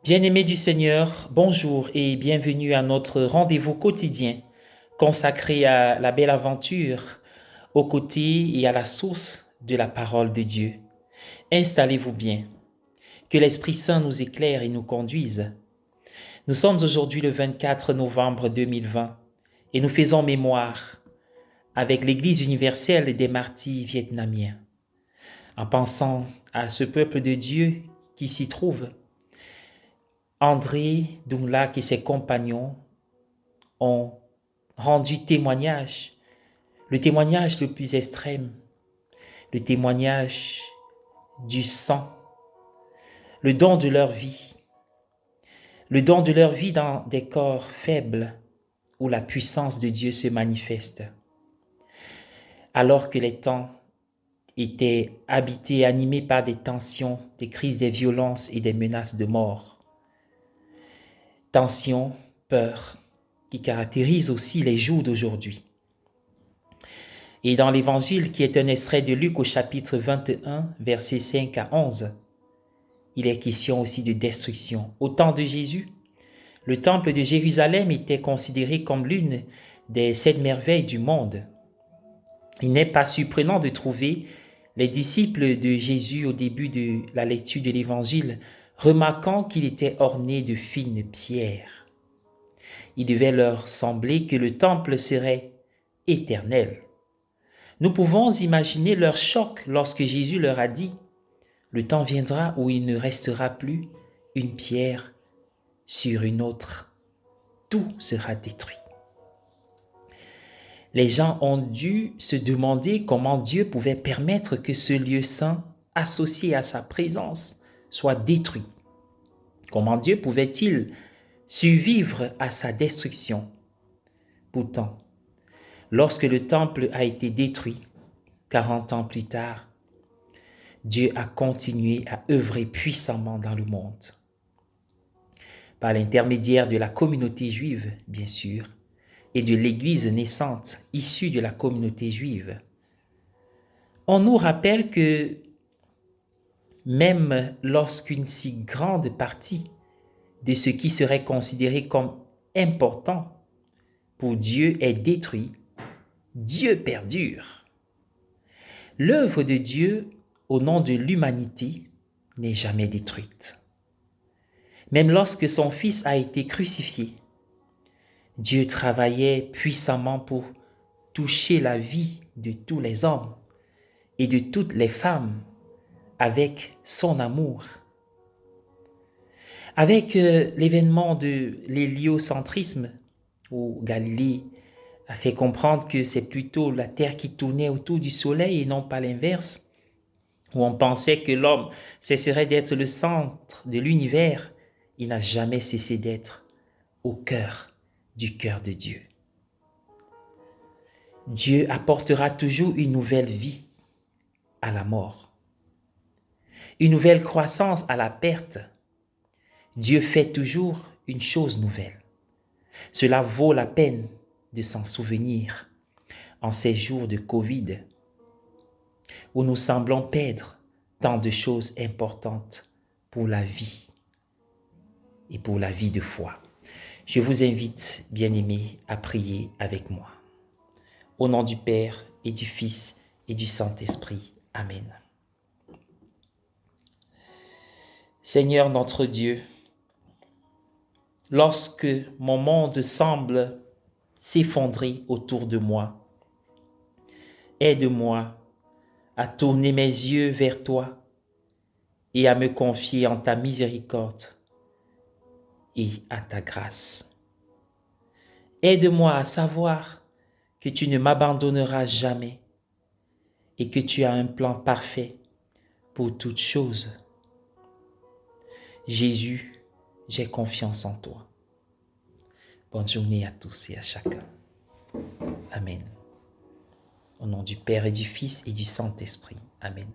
Bien-aimés du Seigneur, bonjour et bienvenue à notre rendez-vous quotidien consacré à la belle aventure, aux côtés et à la source de la parole de Dieu. Installez-vous bien, que l'Esprit Saint nous éclaire et nous conduise. Nous sommes aujourd'hui le 24 novembre 2020 et nous faisons mémoire avec l'Église universelle des martyrs vietnamiens, en pensant à ce peuple de Dieu qui s'y trouve. André Dunglac et ses compagnons ont rendu témoignage, le témoignage le plus extrême, le témoignage du sang, le don de leur vie, le don de leur vie dans des corps faibles où la puissance de Dieu se manifeste. Alors que les temps étaient habités, animés par des tensions, des crises, des violences et des menaces de mort. Tension, peur, qui caractérisent aussi les jours d'aujourd'hui. Et dans l'Évangile, qui est un extrait de Luc au chapitre 21, versets 5 à 11, il est question aussi de destruction. Au temps de Jésus, le temple de Jérusalem était considéré comme l'une des 7 merveilles du monde. Il n'est pas surprenant de trouver les disciples de Jésus au début de la lecture de l'Évangile remarquant qu'il était orné de fines pierres. Il devait leur sembler que le temple serait éternel. Nous pouvons imaginer leur choc lorsque Jésus leur a dit « Le temps viendra où il ne restera plus une pierre sur une autre. Tout sera détruit. » Les gens ont dû se demander comment Dieu pouvait permettre que ce lieu saint, associé à sa présence, soit détruit. Comment Dieu pouvait-il survivre à sa destruction? Pourtant, lorsque le temple a été détruit, 40 ans plus tard, Dieu a continué à œuvrer puissamment dans le monde. Par l'intermédiaire de la communauté juive, bien sûr, et de l'Église naissante issue de la communauté juive. On nous rappelle que même lorsqu'une si grande partie de ce qui serait considéré comme important pour Dieu est détruit, Dieu perdure. L'œuvre de Dieu au nom de l'humanité n'est jamais détruite. Même lorsque son Fils a été crucifié, Dieu travaillait puissamment pour toucher la vie de tous les hommes et de toutes les femmes avec son amour. Avec l'événement de l'héliocentrisme, où Galilée a fait comprendre que c'est plutôt la Terre qui tournait autour du Soleil et non pas l'inverse, où on pensait que l'homme cesserait d'être le centre de l'univers, il n'a jamais cessé d'être au cœur du cœur de Dieu. Dieu apportera toujours une nouvelle vie à la mort, une nouvelle croissance à la perte. Dieu fait toujours une chose nouvelle. Cela vaut la peine de s'en souvenir en ces jours de Covid, où nous semblons perdre tant de choses importantes pour la vie et pour la vie de foi. Je vous invite, bien-aimés, à prier avec moi. Au nom du Père et du Fils et du Saint-Esprit. Amen. Seigneur notre Dieu, lorsque mon monde semble s'effondrer autour de moi, aide-moi à tourner mes yeux vers toi et à me confier en ta miséricorde et à ta grâce. Aide-moi à savoir que tu ne m'abandonneras jamais et que tu as un plan parfait pour toutes choses. Jésus, j'ai confiance en toi. Bonne journée à tous et à chacun. Amen. Au nom du Père et du Fils et du Saint-Esprit. Amen.